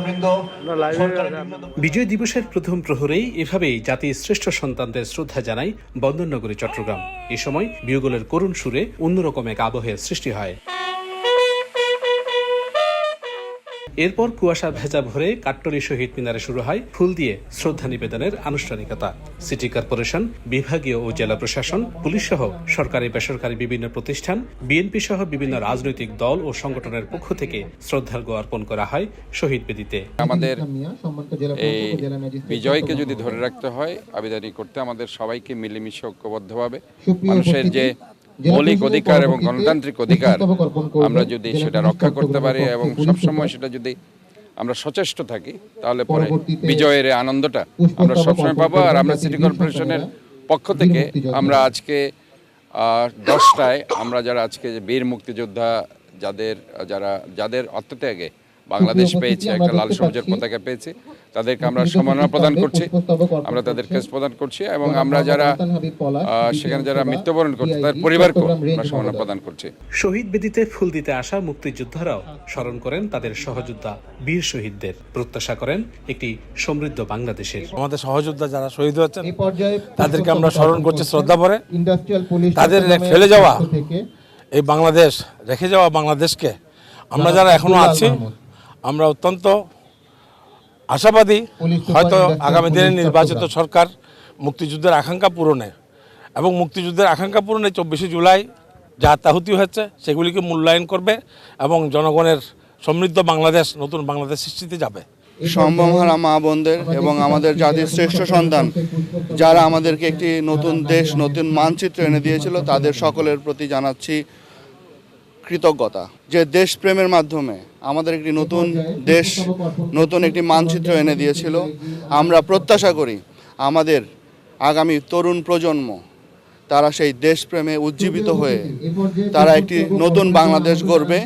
নেতাবৃন্দ, বিজয় দিবসের প্রথম প্রহরেই এভাবেই জাতির শ্রেষ্ঠ সন্তানদের শ্রদ্ধা জানায় বন্দরনগরী চট্টগ্রাম। এ সময় বিয়োগলের করুণ সুরে অন্যরকম এক আবহের সৃষ্টি হয়। এরপর কুয়াশা ভেজা ভরে কাট্টলী শহীদ মিনারে শুরু হয় ফুল দিয়ে শ্রদ্ধা নিবেদনের আনুষ্ঠানিকতা। সিটি কর্পোরেশন, বিভাগীয় ও জেলা প্রশাসন, পুলিশ সহ সরকারি বেসরকারি বিভিন্ন প্রতিষ্ঠান, বিএনপি সহ বিভিন্ন রাজনৈতিক দল ও সংগঠনের পক্ষ থেকে শ্রদ্ধার্ঘ্য অর্পণ করা হয় শহীদ বেদিতে। আমাদের এই বিজয়কে যদি ধরে রাখতে হয়, আবেদন করতে আমাদের সবাইকে মিলেমিশে ঐক্যবদ্ধভাবে মানুষের যে মৌলিক অধিকার এবং গণতান্ত্রিক অধিকার আমরা যদি সেটা রক্ষা করতে পারি এবং সবসময় সেটা যদি আমরা সচেষ্ট থাকি, তাহলে পরে বিজয়ের আনন্দটা আমরা সবসময় পাবো। আর আমরা সিটি কর্পোরেশনের পক্ষ থেকে আমরা আজকে 10টায় আমরা যারা আজকে বীর মুক্তিযোদ্ধা যাদের আত্মত্যাগে বাংলাদেশ পেয়েছে, একটা লাল সবুজের পতাকা পেয়েছে, তাদেরকে আমরা সম্মাননা প্রদান করছি, আমরা তাদের ক্রেস্ট প্রদান করছি এবং আমরা যারা সেখানে যারা মৃত্যুবরণ করছে তাদের পরিবারকেও আমরা সম্মাননা প্রদান করছি। শহীদ বেদিতে ফুল দিতে আসা মুক্তিযোদ্ধারাও স্মরণ করেন তাদের সহযোদ্ধা বীর শহীদদের, প্রত্যাশা করেন একটি সমৃদ্ধ বাংলাদেশের। আমাদের সহযোদ্ধা যারা শহীদ হয়েছেন তাদেরকে আমরা স্মরণ করছি শ্রদ্ধা ভরে। তাদের ফেলে যাওয়া এই বাংলাদেশ, রেখে যাওয়া বাংলাদেশকে আমরা যারা এখনো আছি আমরা অত্যন্ত আশাবাদী, হয়তো আগামী দিনে নির্বাচিত সরকার মুক্তিযুদ্ধের আকাঙ্ক্ষা পূরণে এবং মুক্তিযুদ্ধের আকাঙ্ক্ষা পূরণে 24শে জুলাই যা আত্মাহুতি হয়েছে সেগুলিকে মূল্যায়ন করবে এবং জনগণের সমৃদ্ধ বাংলাদেশ, নতুন বাংলাদেশ সৃষ্টিতে যাবে। সম্ভ্রমহারা মা বোনদের এবং আমাদের জাতির শ্রেষ্ঠ সন্তান যারা আমাদেরকে একটি নতুন দেশ, নতুন মানচিত্র এনে দিয়েছিল, তাদের সকলের প্রতি জানাচ্ছি কৃতজ্ঞতা। যে দেশপ্রেমের মাধ্যমে আমাদের একটি নতুন দেশ, নতুন একটি মানচিত্র এনে দিয়েছিল। আমরা প্রত্যাশা করি আমাদের আগামী তরুণ প্রজন্ম তারা সেই দেশপ্রেমে উজ্জীবিত হয়ে তারা একটি নতুন বাংলাদেশ গড়বে,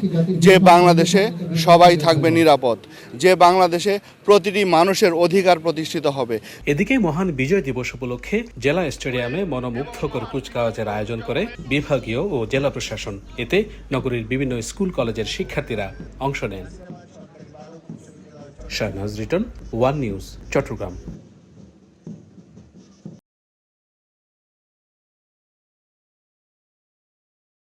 যে বাংলাদেশে সবাই থাকবে নিরাপদ, যে বাংলাদেশে প্রতিটি মানুষের অধিকার প্রতিষ্ঠিত হবে। এদিকে মহান বিজয় দিবস উপলক্ষে জেলা স্টেডিয়ামে মনোমুগ্ধকর কুচকাওয়াজের আয়োজন করে বিভাগীয় ও জেলা প্রশাসন। এতে নগরীর বিভিন্ন স্কুল কলেজের শিক্ষার্থীরা অংশ নেন। Shahnaz Riton, one news, Chittagong.